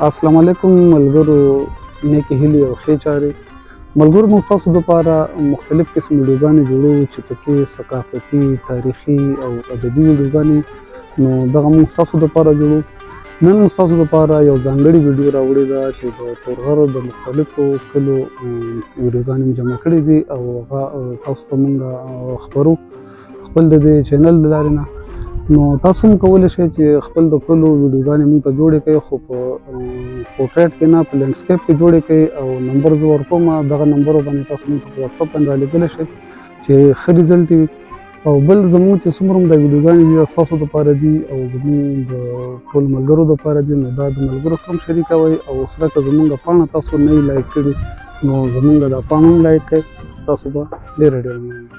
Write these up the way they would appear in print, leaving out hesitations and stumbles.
अस्सलाम वालेकुम मलगुरो नेकी हिली او ښې چارې ملګرو موږ ستاسو دپاره مختلف قسم ویډیوګانې جوړوو چې پکې ثقافتي، تاریخي او ادبي ویډیوګانې نو دغه موږ ستاسو دپاره جوړوو. نن موږ ستاسو دپاره یو ځانګړې ویډیو راوړې ده چې د تورغر د مختلفو کلو ویډیوګانې مو جمع کړي دي او هغه تاسو ته موږ خپرو خپل د دې چینل له لارې نه. نو تاسو هم کولی شئ چې خپل د کلو ویډیوګانې موږ ته جوړې کړئ، خو په پورټریټ کې نه، په لینډسکیپ کې جوړې کړئ او نمبر زه ورکوم. دغه نمبرو باندې تاسو موږ ته په واتساپ باندې رالیږلی شئ چې ښه ریزلټ وي. او بل زموږ چې څومره هم دا ویډیوګانې دي دا ستاسو دپاره دي او زموږ د ټول ملګرو دپاره دي، نو دا د ملګرو سره هم شریکوئ او سره که زموږ پاڼه تاسو نه یې لایک کړي نو زموږ دا پاڼه هم لایک کړئ، ستاسو به ډېره ډېره مننه.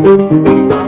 Thank you.